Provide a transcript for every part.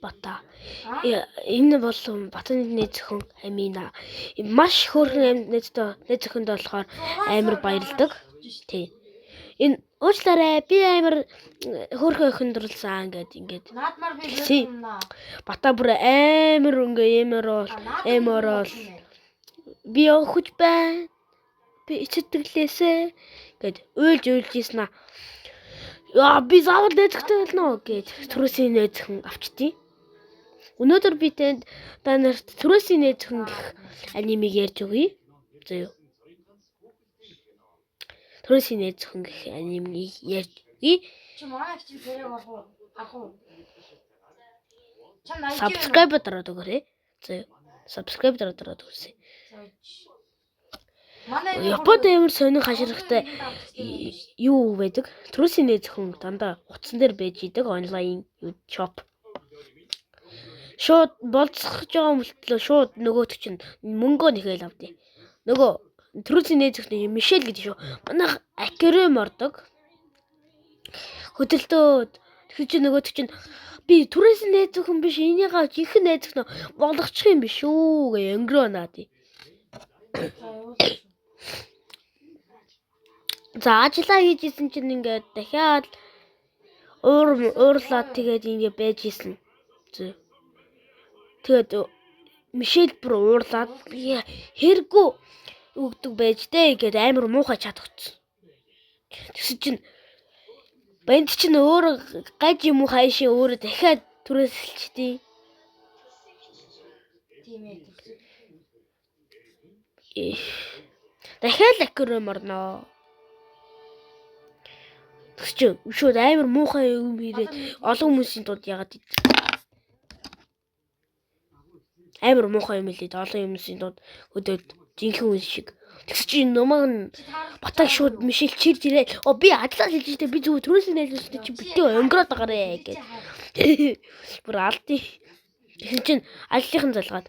Бата. Энэ бол Батны нээд зөвхөн Амина. Маш хөөрхөн нээд зөвхөнд болохоор амар баярлдаг. Тий. Энэ уучлаарай. Би амар хөөрхөн охин дурлсан ингээд. Наадмаар би Бата бүр амар эморол. Би явах байна. Би ичэтгэлээсээ гэд уйлж ийсэн аа. Яа би заавал нээзэгтэй болно гэд Түрээсийн нээзхэн авчдیں۔ Өнөөдөр би та нарт Түрээсийн нээзхэн гэх анимыг ярьж өгье. Зөө. Түрээсийн нээзхэн гэх анимыг ярьж өгье. Чи манай чи тэрэг авах уу? Subscribe дараад өгөөрэй. Зөө. Subscribe дараад өгөөсэй. Японд амар сонин хаширхтай юу байдаг? Түрээсийн нээзхэн дандаа утсан дээр байж идэг онлайн шоп. Шууд болцох байгаа мөлтлөө шууд нөгөөт чинь мөнгөө нэхэл авдээ. Нөгөө Түрээсийн нээзхэн Мишель гэдэг шүү. Манайх аквариум ордог. Хөдөлтөөд тэгсэн чинь нөгөөт чинь би Түрээсийн нээзхэн биш энийгээ жинхэнэ нээзхэн болгочих юм биш үү гэж өнгөрөө наад. За ажиллаа хийжсэн чинь ингээд дахиад уурлаад тэгээд ингээд байж исэн. Тэгээд Мишель бүр уурлаад хэрэггүй өгдөг байж дээ гэд амар муухай чадагцсан. Тэгсэн чинь банд чинь өөр гаж юм уу хайшин өөрөө дахиад түрээсэлчдээ. Тийм ээ. Дахиад аквариум орноо. Тэгсэн чинь шууд амар муухай юм ирээд олон хүмүүсийн дунд ягаад амар муухай юм хэлээд олон хүмүүсийн дунд өдөөд жинхэнэ хүн шиг. Тэгсэн чинь намайг Батаг шууд Мишель чирж ирээ. Би ажиллаа хийж дээ би зүгээр Түрээсийн нээзэгтэй чи битээ өнгөрөөд байгаарэ гэж. Бүр алдъя. Тэгсэн чинь ажлынхан залгаад.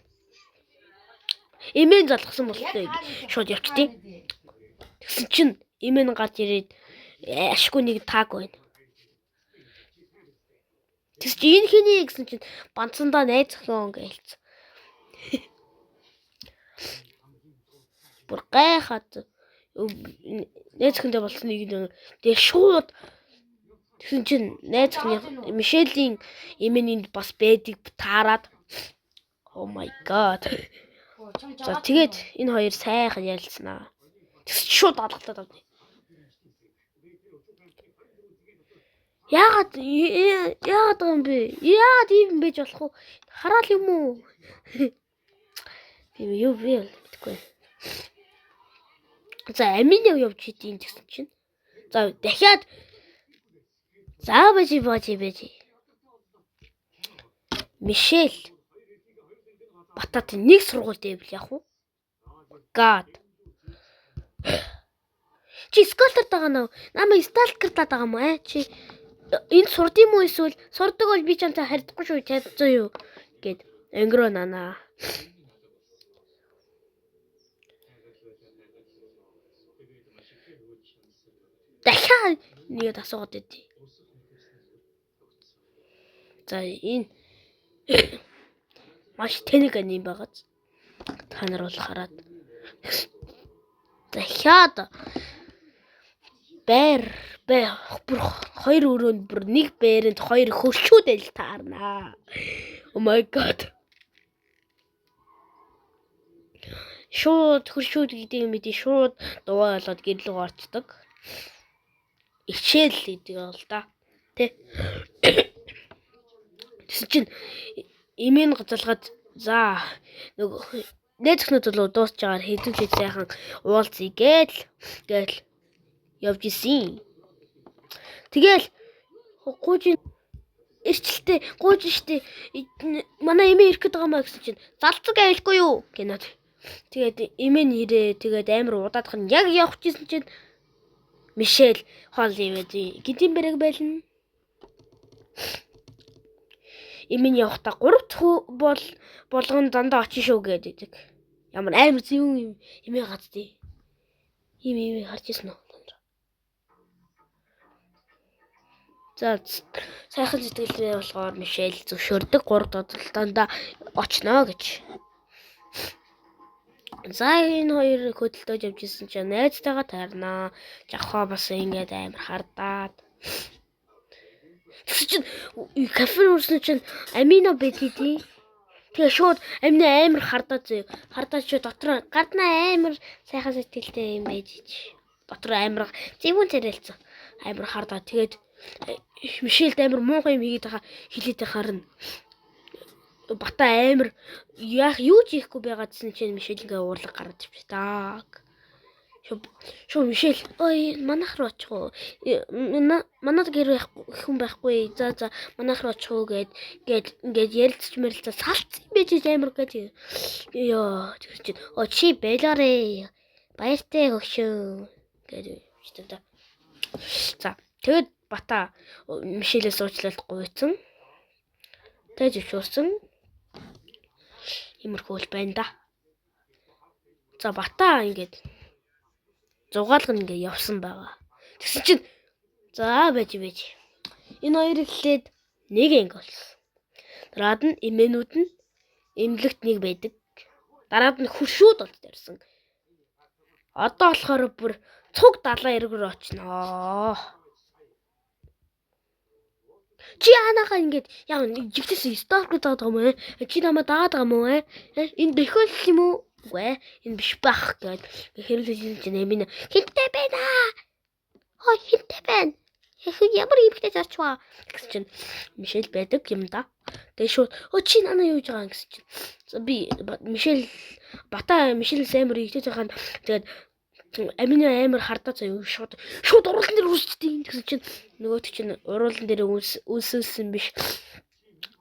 Имэн залгасан болтой шууд явчдیں۔ Тэгсэн чинь имэн гарч ирээд ашгүй нэг таг байна. Тэгсэн чинь энэ хэний гэсэн чинь банцандаа найз охин гэж хэлсэн. Бүр гайхаад найз охинтой болсон нэг тэгээ шууд тэгсэн чинь найз охины Мишелийн имэнд бас бэдэг таарад. Oh my god. За тэгээд энэ хоёр сайхан ярилцсанаа. Тэгс шууд алгатаад авдээ. Яагаад юм бэ? Яагаад ийм байж болох вэ? Хараал юм уу? Би юу мэдгүй. За Амин явж идэв гэсэн чинь. За дахиад бажи. Мишель Батат нэг сургуульд байвал яах вэ? God. Чи сколтерд байгаа нөө? Намайг сталкерлаад байгаа юм аа чи. Энд сурд юм уу эсвэл сурдаг бол би чамтай харьдахгүй шүү чадсан юу гэд өнгөрөө нанаа. Дахиад нэгэд асуугаад байдیں۔ За энэ маш тэнэг аним байгааз та нар бол хараад дахиад бэр бүр хоёр өрөөнд бүр нэг бэрэнд хоёр хөршүүд ил таарнаа. Oh my god. Шууд хөршүүд гэдэг юм би шууд дуваа болоод гэрлүү орчдөг. Ичээл гэдэг бол да. Тэ. Тэгсэн чинь имэн гацалгаад за нөгөө нээзхнүүд бол дуусч байгаа хэдүүлээ сайхан уулзъя гээл явж исэн. Тэгэл гууж штэ манай имэн ирэх гээд байгаа маа гэсэн чинь залцаг айлгүй юу гэнэ. Тэгээд имэн ирээ тэгээд амар удаадах нь яг явах гэсэн чинь Мишель хоол ивэд гидийн бэрэг байлна. Имэн явахдаа 3 дахь болгон дандаа очиж шүү гэдэг. Ямар амар зүүн имэн гацдээ. Им харж ирсэн үү? За сайхан сэтгэлдээ болохоор Мишель зөвшөөрдөг 3 додолтоонд очно гэж. За энэ хоёр хөдөлтөж явж исэн чинь найзтайгаа таарнаа. Жахаа бас ингээд амар хардаад. Тэгсэн чинь кафе уурсан чинь амино бэдий. Тэгээ шууд амины амар хардаад зөө. Хардаад чи дотор гардна амар сайхан сэтгэлтэй юм байж чи. Дотор амар зэвүүн царайлцсан. Амар хардаад тэгээд Мишельд амар муухай юм хийгээд байгаа хилээд харна. Бата амар яах юу ч хийхгүй байгаадсэн чинь Мишель ингээ уурлаг гараад ивчээ. Шо Мишель ой манайх руу очих уу? Манайд гэр хүн байхгүй. За манайх руу очих уу гээд ингээд ярилцж мэрэлцээ салцсан байж амар гэж. Ёо тэгэж чинь чи бэлаарэ. Баяртай хөшөө гэж хэлдэг та. За тэгэд Бата Мишелээс уучлалт гуйсан. Тэгж өвчөрсөн. Имэрхүүл байна да. За Бата ингээд зугаалган ингээд явсан байгаа. Тэгсэн чинь за байж. Энэ хоёр эхлээд нэг анги болсон. Дараад нь эмээнүүд нь эмнэлэгт нэг байдаг. Дараад нь хуршүүд болж тарьсан. Одоо болохоор бүр цуг 70 эргээр очноо. Чи анаагаа ингээд яа жигтэйс сталк даад байгаа юм ээ. Чи намайг даад байгаа юм уу? Энэ дөхөл юм уу? Үгүй энэ биш бах гэд хэрэлдэж чинь эмээ хинтээ байна. Хой хинтээ байна. Ямар имхтэй зарчваа гэсэн чинь Мишель байдаг юм да. Тэгээ шууд чи нанаа юу гэж байгаа гэсэн чинь би Мишель Бата Мишель амар ихтэй цахаан тэгээд амины амар хардаа заяа шууд уруулан дээр үүсчихдээ гэсэн чинь нөгөөт чинь уруулан дээр үүсэлсэн биш.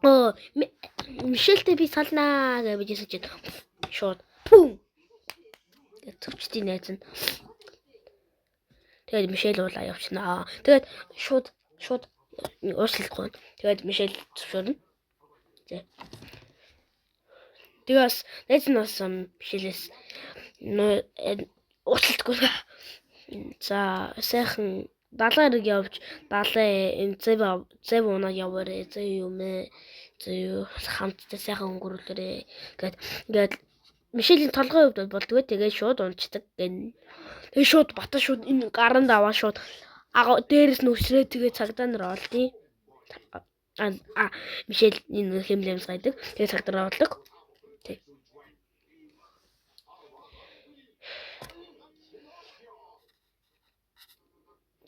Мишельтэй би салнаа гэж bijсэн чинь шууд пүм гэж төвчтий найз нь. Тэгээд Мишель уулаа явчихнаа. Тэгээд шууд уучлахгүй. Тэгээд Мишель зөвшөөрнө. Тэгээс найз нь бас Мишелээс уучлалтгүй. За сайхан 70 эрэг явж 70 зэв унаа яваарэ. Зэ юм ээ. Зэ хамтдаа сайхан өнгөрүүлээрэ. Ингээд Мишелийн толгойн хувьд болдгоо тэгээд шууд унцдаг гэн. Тэгээд шууд Бата шууд энэ гаранд аваа шууд дээрээс нь өсрөө тэгээд цагдаа нар олдیں۔ Мишель энэ хэмлэмс гайдаг. Тэгээд цагдаа олдог.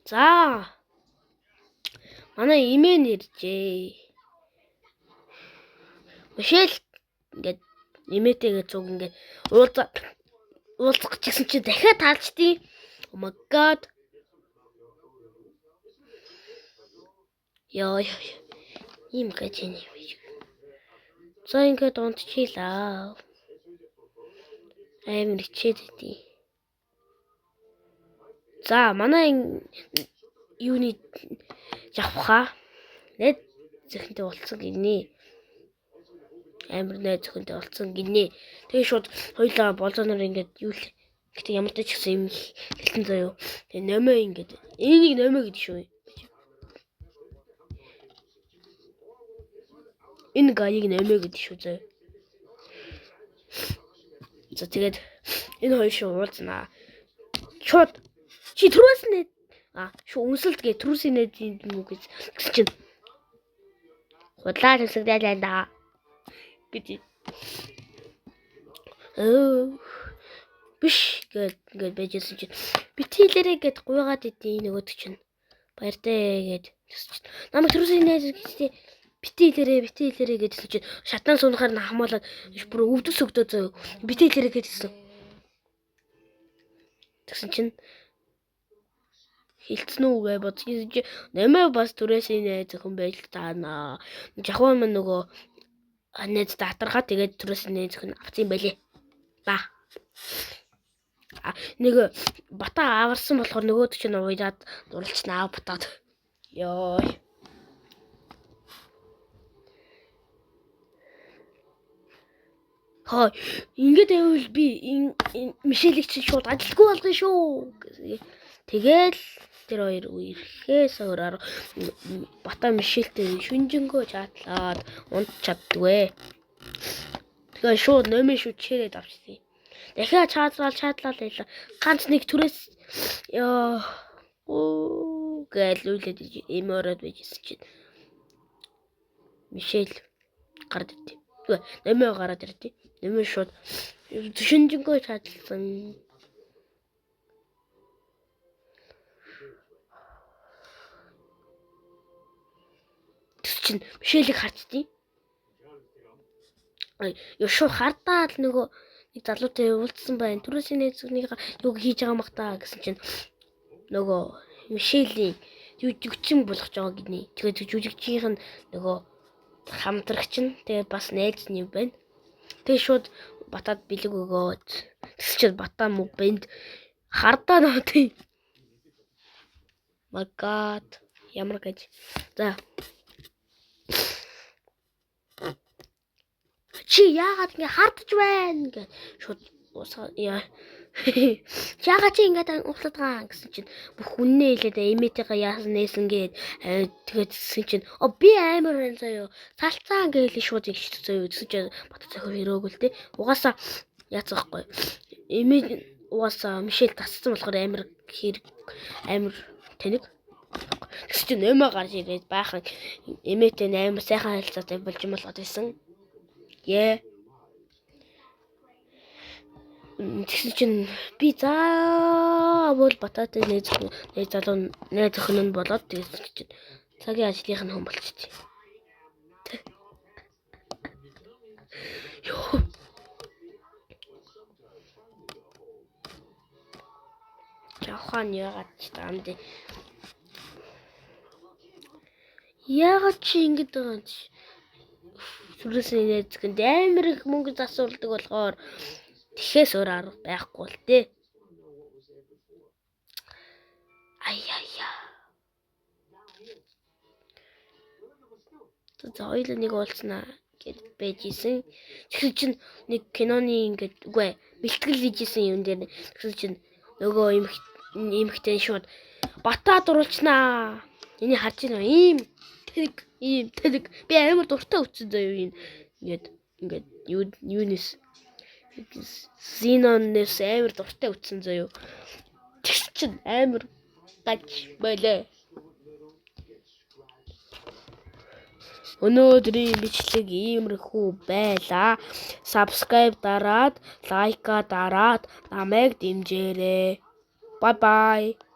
За манай имэн иржээ. Мишель ингээд имээтэйгээ зүг ингээд уулзах гэсэн чи дахиад таалчдیں۔ Oh my god. Яа. Им гэж юм. За ингээд унтчихлаа. Амар хичээд идэв. За манай юуны явхаа нэт зөвхөнтэй болцсон гинэ. Амар найз зөвхөнтэй болцсон гинэ. Тэгээ шууд хоёлаа болзоноор ингээд юу л гэтээ ямар ч гэсэн юм хэлсэн заяо. Тэгээ нөмөө ингээд энийг нөмөө гэдэг шүү. Энэ гаяг нөмөө гэдэг шүү заяо. За тэгээд энэ хоёр шүү уулзнаа. Шууд чи түрүүс нэ шүү үнсэлт гэ түрүүсийн нэт юм уу гэж чинь худлаа төсөгдөл байна гэж биш гээд байжсэн чинь битээлэрээ гээд гуйгаад идэв нөгөөд чинь баяртай гээд намайг түрүүсийн нэт гэдэг битээлэрээ гэдсэн чинь шатан сунахаар хамаалаад бүр өвдөс өгдөө зөө битээлэрээ гэдсэн. Тэгсэн чинь хэлцэн үгээ бодсон чи нэмээ бас түрээсийн найз хүн байж таана. Жахуун мань нөгөө найз татархаа тэгээд түрээсийн найз хүн авсан байлээ. Ба. Нэг Бата аварсан болохоор нөгөөд чинь уйдаад дурлцнаа бутаад. Ёо. Хаа ингээд байвал би энэ Мишелийг чинь шууд ажилгүй болгоно шүү. Тэгэл тэр хоёр ирэхээс өөрөөр Бата Мишельтэй шүнжэнгөө чаатлаад унт чаддгүй. Тэгээ шууд номын шүд чирээд авчихсан. Дахиад чаадлал байлаа. Ганц нэг түрээс гээл үлээд эмороод байжсэн чинь Мишель гараад ирдэ. Номын гараад ирдэ. Номын шууд шүнжэнгөө чаадлсан. Чин Мишелийг харцдیں۔ Шууд хардаад нөгөө нэг залуутай уулзсан байна. Түрээсийн нээзүүнийг юу хийж байгаа махтаа гэсэн чинь нөгөө Мишелийн жүжигчин болгож байгаа гинэ. Тэгээд жүжигчийн нөгөө хамтрагч нь тэгээд бас найз нь юм байна. Тэгээд шууд Батад бэлэг өгөөд тэгс чинь Бата мөв бэнд хардаа нөтий. My god. Ямар гэж. За. Чи яагаад ингэ хардж байна гэж шууд яа. Яагаад чи ингэ услаад байгаа гэсэн чинь бүх үннээ хэлээд эмээтэйгээ яасан нээсэн гээд тэгээд чинь би амар байна заяа. Салцаан гээл шууд их заяа. Тэгсэн чинь Бата цохор ирээгүй л те. Угаасаа яацсан байхгүй. Эмээ угаасаа Мишель тасцсан болохоор амар тэнэг. Тэгсэн чинь нэмээ гарч ирээд байхад эмээтэй амар сайхан харилцаатай болж юм болоод байсан. Тэгсэн чинь би заавал Бататай найз охин нь болоод тэгсэн чинь цагийн ажлынх нь хүн болчихсон. Йоо. Яхан яагаад ч таамд. Яагаад чи ингэж байгаа юм чи? Сүрээсээ нээзгэнд амар их мөнгө засуулдаг болохоор тэхээс өөр арга байхгүй л дээ. Аяя. Хоёул нэг уулзнаа гэд байжсэн. Тэгсэн чинь нэг киноны ингээд үгүй бэлтгэл хийжсэн юм дээр тэгсэн чинь нөгөө эмхтэй шууд Бата дурлцнаа. Энийг харж байна ийм тэлэг би амар дуртай үтсэн заяа ингээд юунес Зинонес амар дуртай үтсэн заяа. Тэгс чинь амар гаж болоо. Өнөөдрийн бичлэг иймэрхүү байлаа. Subscribe дараад, лайка дараад намайг дэмжээрэй. Bye bye.